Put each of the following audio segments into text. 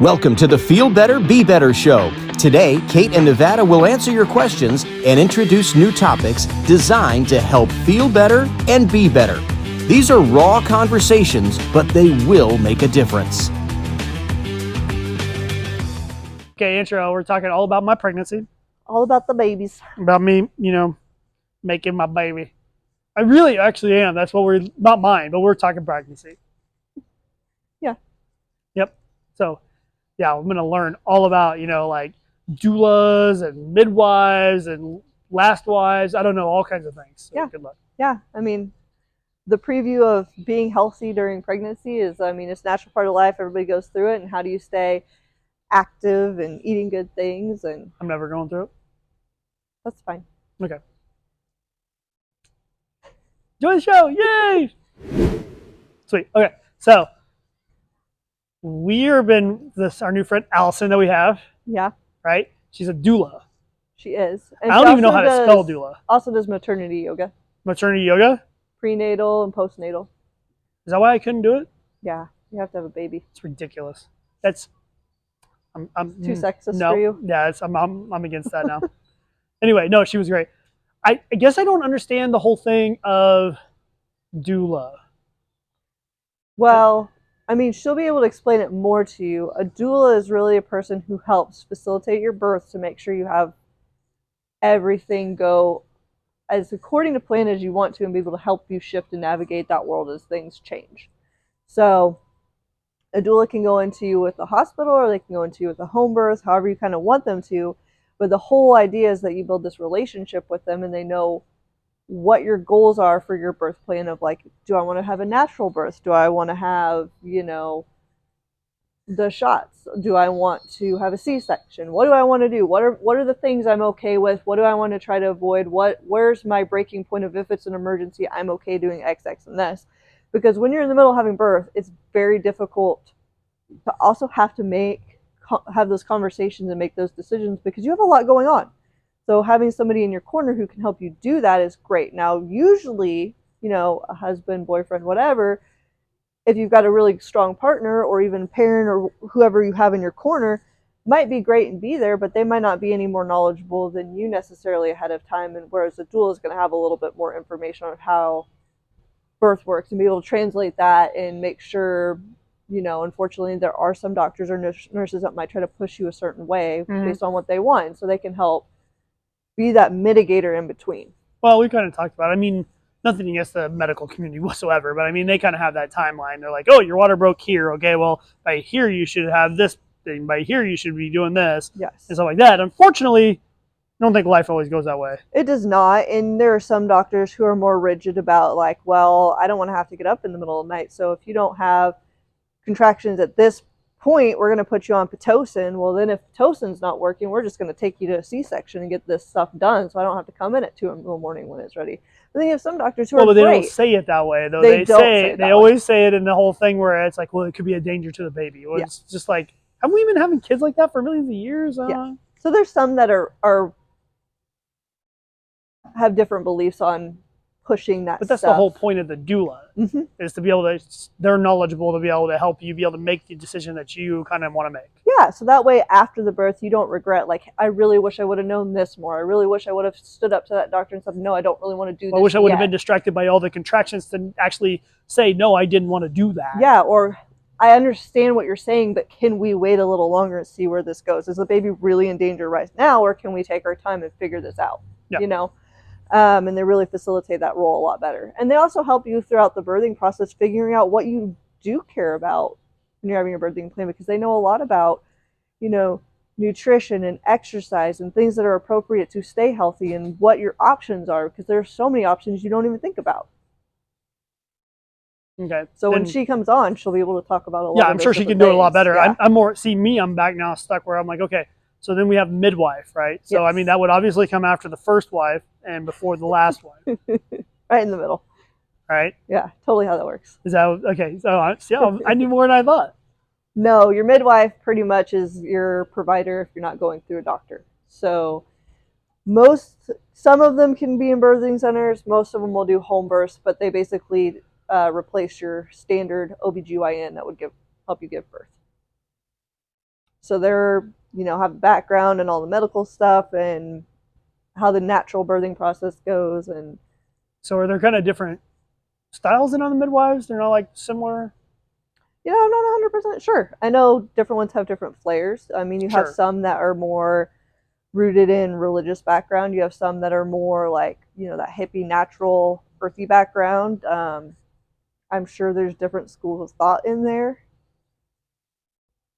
Welcome to the Feel Better, Be Better show. Today, Kate and Nevada will answer your questions and introduce new topics designed to help feel better and be better. These are raw conversations, but they will make a difference. Okay, intro. We're talking all about my pregnancy, All about the babies. about me, making my baby. I really actually am. That's what we're, not mine, but we're talking pregnancy. Yeah. Yep. So, yeah, I'm going to learn all about, like doulas and midwives and last wives. I don't know, all kinds of things. So Yeah. Good luck. Yeah, I mean, the preview of being healthy during pregnancy is, it's a natural part of life. Everybody goes through it. And how do you stay active and eating good things? And I'm never going through it. that's fine. Okay. Join the show. Yay! Sweet. Okay. So, our new friend Allison that we have, Yeah, right? She's a doula. she is. And I she don't even know also how to spell doula. Also does maternity yoga, Maternity yoga? prenatal and postnatal. Is that why I couldn't do it? Yeah, you have to have a baby. It's ridiculous. That's I'm Too sexist no, for you? yeah, I'm against that now. Anyway, no, she was great. I guess I don't understand the whole thing of doula. Well, I mean, she'll be able to explain it more to you. A doula is really a person who helps facilitate your birth to make sure you have everything go as according to plan as you want to and be able to help you shift and navigate that world as things change. So a doula can go into you with a hospital or they can go into you with a home birth, however you kind of want them to. But the whole idea is that you build this relationship with them and they know what your goals are for your birth plan of like, do I want to have a natural birth? Do I want to have, the shots? Do I want to have a C-section? What do I want to do? What are the things I'm okay with? What do I want to try to avoid? Where's my breaking point of if it's an emergency, I'm okay doing X, X, and this? Because when you're in the middle of having birth, it's very difficult to also have to have those conversations and make those decisions because you have a lot going on. So having somebody in your corner who can help you do that is great. Now, usually, a husband, boyfriend, whatever, if you've got a really strong partner or even parent or whoever you have in your corner, might be great and be there, but they might not be any more knowledgeable than you necessarily ahead of time. And whereas a doula is going to have a little bit more information on how birth works and be able to translate that and make sure, unfortunately, there are some doctors or nurses that might try to push you a certain way based on what they want. So they can help be that mitigator in between. Well, we kind of talked about it. I mean, nothing against the medical community whatsoever, but I mean, they kind of have that timeline. They're like, oh, your water broke here. Okay, well, by here you should have this thing. By here you should be doing this. Yes. And stuff like that. Unfortunately, I don't think life always goes that way. It does not. And there are some doctors who are more rigid about like, well, I don't want to have to get up in the middle of the night. So if you don't have contractions at this point, we're going to put you on Pitocin. Well, then if Pitocin's not working, we're just going to take you to a C-section and get this stuff done so I don't have to come in at 2 in the morning when it's ready. But then you have some doctors who are but they great. don't say it that way, though. They always say it in the whole thing where it's like, well, it could be a danger to the baby. Well, It's just like, haven't we been having kids like that for millions of years? Yeah. So there's some that are have different beliefs on pushing that. But that's stuff. the whole point of the doula, is to be able to, they're knowledgeable to be able to help you be able to make the decision that you kind of want to make. Yeah, so that way after the birth, you don't regret, like, I really wish I would have known this more. I really wish I would have stood up to that doctor and said, no, I don't really want to do this. I wish I would have been distracted by all the contractions to actually say, no, I didn't want to do that. Yeah, or I understand what you're saying, but can we wait a little longer and see where this goes? Is the baby really in danger right now, or can we take our time and figure this out? Yeah. And they really facilitate that role a lot better. And they also help you throughout the birthing process, figuring out what you do care about when you're having your birthing plan, because they know a lot about, nutrition and exercise and things that are appropriate to stay healthy and what your options are, because there are so many options you don't even think about. Okay. So when she comes on, she'll be able to talk about a lot. Yeah, I'm sure she can do it a lot better. Yeah. I'm back now stuck where I'm like, okay, so then we have midwife, right? So, I mean, that would obviously come after the first wife and before the last wife. Right in the middle. Right? Yeah, totally how that works. Is that, okay, so I knew more than I thought. No, your midwife pretty much is your provider if you're not going through a doctor. So some of them can be in birthing centers, most of them will do home births, but they basically replace your standard OBGYN that would help you give birth. So they're, have a background and all the medical stuff and how the natural birthing process goes. And So are there kind of different styles in on the midwives? They're not like similar? I'm not 100% sure. I know different ones have different flares. I mean, you have Sure. some that are more rooted in religious background. You have some that are more like, that hippie, natural, earthy background. I'm sure there's different schools of thought in there.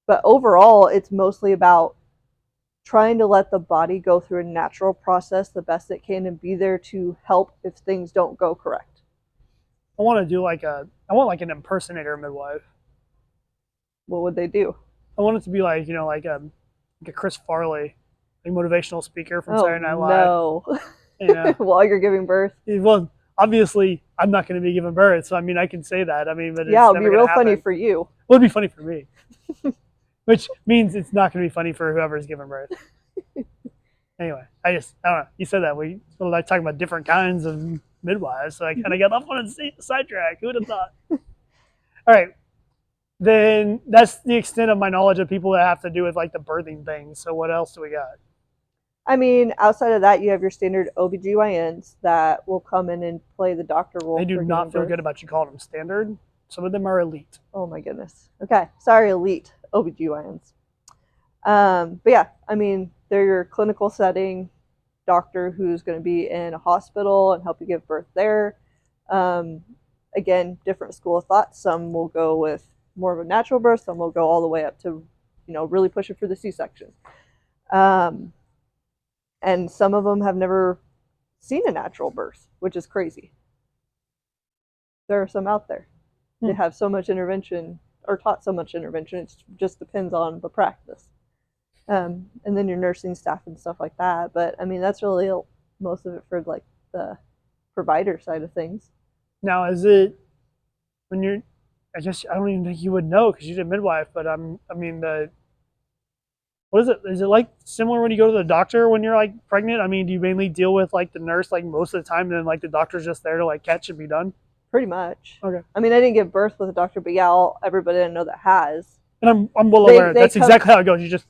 But overall, it's mostly about trying to let the body go through a natural process the best it can and be there to help if things don't go correct. I want to do I want like an impersonator midwife. What would they do? I want it to be like, like a Chris Farley, like motivational speaker from Oh, Saturday Night Live. no. Yeah. While you're giving birth? Well, obviously, I'm not going to be giving birth, so I mean, I can say that. I mean, but it's Yeah, it'll be never real gonna funny happen. for you. Well, it'd be funny for me, which means it's not going to be funny for whoever's giving birth. Anyway, I don't know. You said that we were like talking about different kinds of midwives, so I kind of got off on a sidetrack. Who would have thought? All right, then that's the extent of my knowledge of people that have to do with like the birthing things. So what else do we got? I mean, outside of that, you have your standard OBGYNs that will come in and play the doctor role. They do for not giving feel birth. good about you calling them standard. Some of them are elite. Oh my goodness. Okay, sorry, elite OBGYNs. But yeah, I mean, they're your clinical setting doctor who's going to be in a hospital and help you give birth there. Again, different school of thought. Some will go with more of a natural birth. Some will go all the way up to, really pushing for the C-section. And some of them have never seen a natural birth, which is crazy. There are some out there. They have so much intervention or taught so much intervention. It just depends on the practice. And then your nursing staff and stuff like that. But I mean, that's really most of it for like the provider side of things. Now, is it when you're? I guess I don't even think you would know because you're a midwife. But I mean, what is it? Is it like similar when you go to the doctor when you're like pregnant? I mean, do you mainly deal with like the nurse like most of the time, and then like the doctor's just there to like catch and be done? Pretty much. Okay. I mean, I didn't give birth with a doctor, but yeah, everybody I know that has. And I'm well aware that's exactly how it goes. You just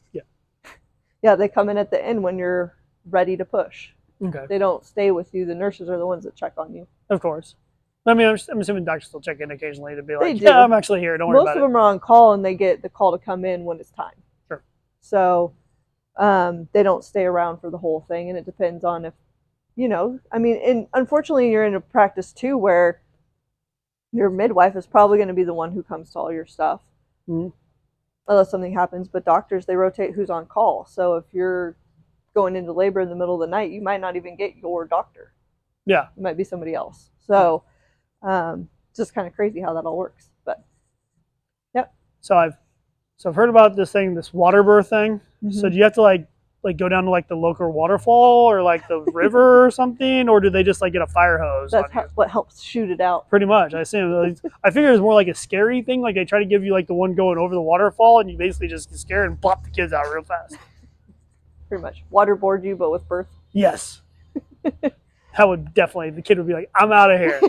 Yeah, they come in at the end when you're ready to push. Okay. They don't stay with you. The nurses are the ones that check on you. Of course. I mean, I'm assuming doctors still check in occasionally to be like, do. yeah, I'm actually here. Don't worry Most about of it. them are on call, and they get the call to come in when it's time. Sure. So they don't stay around for the whole thing, and it depends on if, I mean, and unfortunately, you're in a practice too where your midwife is probably going to be the one who comes to all your stuff. Mm-hmm. Unless something happens. But doctors, they rotate who's on call. So if you're going into labor in the middle of the night, you might not even get your doctor. Yeah. It might be somebody else. So just kind of crazy how that all works. But yep. So I've heard about this water birth thing. Mm-hmm. So do you have to like go down to like the local waterfall or like the river or something, or do they just like get a fire hose? That's what helps shoot it out. Pretty much, I assume. I figure it's more like a scary thing. Like they try to give you like the one going over the waterfall, and you basically just get scared and plop the kids out real fast. Pretty much waterboard you, but with birth. Yes. That would definitely. The kid would be like, "I'm out of here."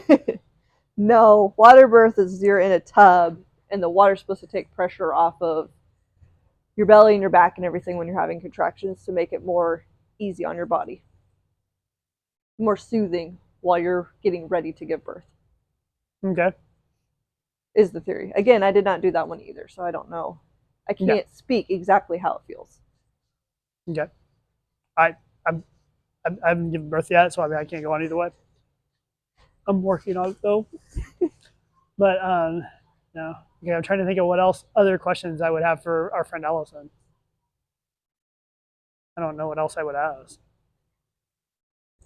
No, water birth is you're in a tub, and the water's supposed to take pressure off of your belly and your back and everything when you're having contractions to make it more easy on your body, more soothing while you're getting ready to give birth. Okay. Is the theory. Again, I did not do that one either, so I don't know. I can't speak exactly how it feels. Okay. I haven't given birth yet, so I mean I can't go on either way. I'm working on it though. But no. Okay, I'm trying to think of what other questions I would have for our friend Allison. I don't know what else I would ask.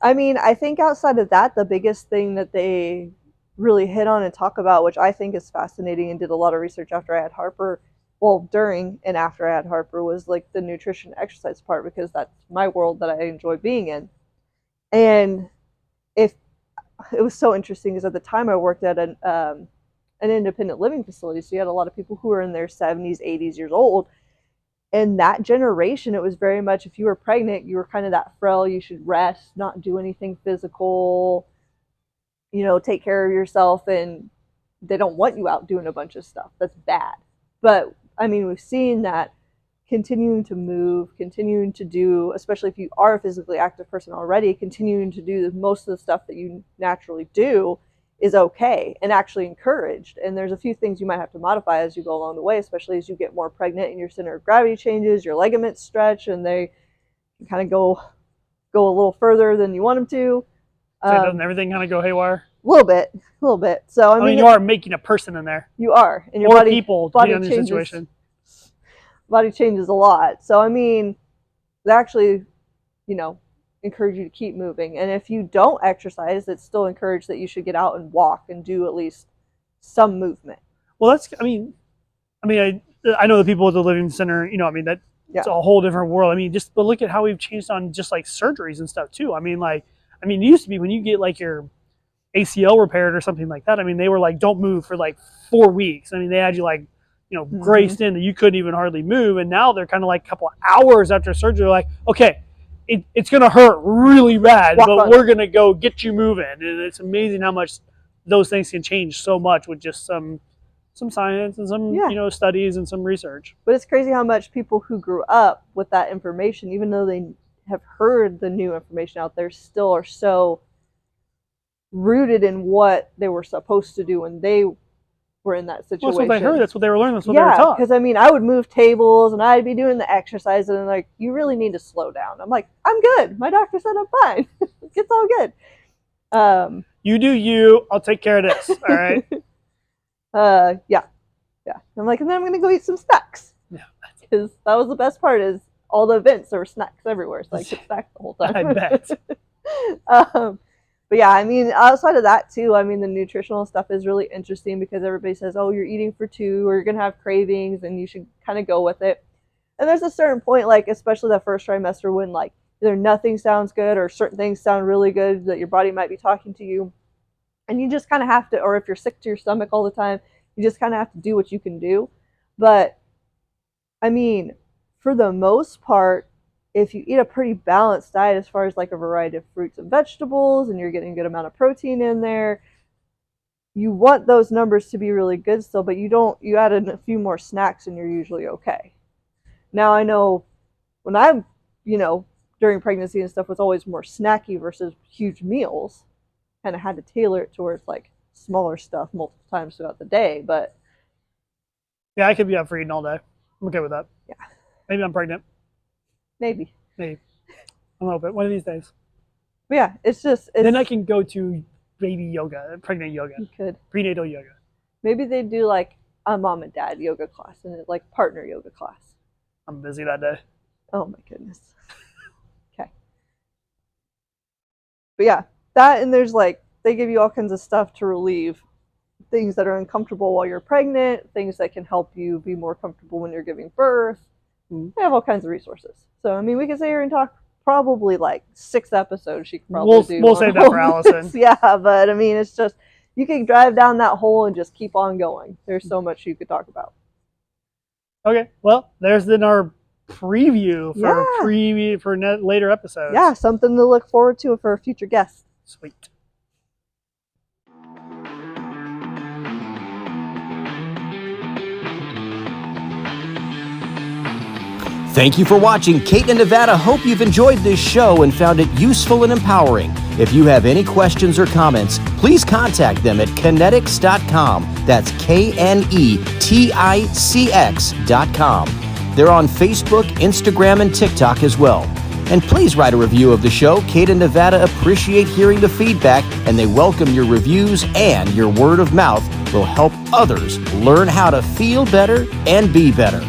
I mean, I think outside of that, the biggest thing that they really hit on and talk about, which I think is fascinating and did a lot of research after I had Harper, well, during and after I had Harper, was like the nutrition exercise part, because that's my world that I enjoy being in. And if it was so interesting because at the time I worked at an independent living facility, so you had a lot of people who were in their 70s, 80s years old. And that generation, it was very much, if you were pregnant, you were kind of that frail, you should rest, not do anything physical, take care of yourself, and they don't want you out doing a bunch of stuff. That's bad. But I mean, we've seen that continuing to move, continuing to do, especially if you are a physically active person already, continuing to do most of the stuff that you naturally do is okay and actually encouraged. And there's a few things you might have to modify as you go along the way, especially as you get more pregnant and your center of gravity changes, your ligaments stretch, and they kind of go a little further than you want them to. So doesn't everything kind of go haywire? A little bit. So I mean, you are making a person in there. You are, and your or body, people, body on the changes. Situation. Body changes a lot. So I mean, they actually, encourage you to keep moving. And if you don't exercise, it's still encouraged that you should get out and walk and do at least some movement. Well, I know the people at the Living Center, it's a whole different world. But look at how we've changed on just like surgeries and stuff too. It used to be when you get like your ACL repaired or something like that, they were like, don't move for like 4 weeks. They had you like, graced in that you couldn't even hardly move. And now they're kind of like a couple of hours after surgery, like, okay, it's going to hurt really bad, but we're going to go get you moving. And it's amazing how much those things can change so much with just some science and some, studies and some research. But it's crazy how much people who grew up with that information, even though they have heard the new information out there, still are so rooted in what they were supposed to do when they were in that situation. Well, that's what they heard. That's what they were learning. That's what they were taught. Because I would move tables and I'd be doing the exercise and like, you really need to slow down. I'm like, I'm good. My doctor said I'm fine. It's all good. You do you. I'll take care of this. All right. Yeah. I'm like, and then I'm gonna go eat some snacks. Yeah. Because that was the best part. Is all the events there were snacks everywhere, so I could snack the whole time. I bet. But yeah, outside of that too, the nutritional stuff is really interesting because everybody says, oh, you're eating for two or you're going to have cravings and you should kind of go with it. And there's a certain point, like, especially that first trimester when like either nothing sounds good or certain things sound really good that your body might be talking to you. And you just kind of have to, or if you're sick to your stomach all the time, you just kind of have to do what you can do. But for the most part, if you eat a pretty balanced diet as far as like a variety of fruits and vegetables and you're getting a good amount of protein in there, you want those numbers to be really good still, but you add in a few more snacks and you're usually okay. Now I know when I'm, during pregnancy and stuff was always more snacky versus huge meals, kind of had to tailor it towards like smaller stuff multiple times throughout the day, but. Yeah, I could be up for eating all day. I'm okay with that. Yeah. Maybe I'm pregnant. Maybe. I'm open one of these days. But yeah, it's then I can go to baby yoga, pregnant yoga. You could. Prenatal yoga. Maybe they do like a mom and dad yoga class and like partner yoga class. I'm busy that day. Oh my goodness. Okay. But yeah, that and there's like they give you all kinds of stuff to relieve things that are uncomfortable while you're pregnant, things that can help you be more comfortable when you're giving birth. They have all kinds of resources. So, we could sit here and talk probably like 6 episodes she could probably do. We'll save that for Allison. Yeah, but it's just, you can drive down that hole and just keep on going. There's so much you could talk about. Okay, well, there's then our preview for later episodes. Yeah, something to look forward to for a future guest. Sweet. Thank you for watching Kate in Nevada. Hope you've enjoyed this show and found it useful and empowering. If you have any questions or comments, please contact them at Kinetics.com. That's KNETICX.com. They're on Facebook, Instagram, and TikTok as well. And please write a review of the show. Kate in Nevada appreciate hearing the feedback, and they welcome your reviews, and your word of mouth will help others learn how to feel better and be better.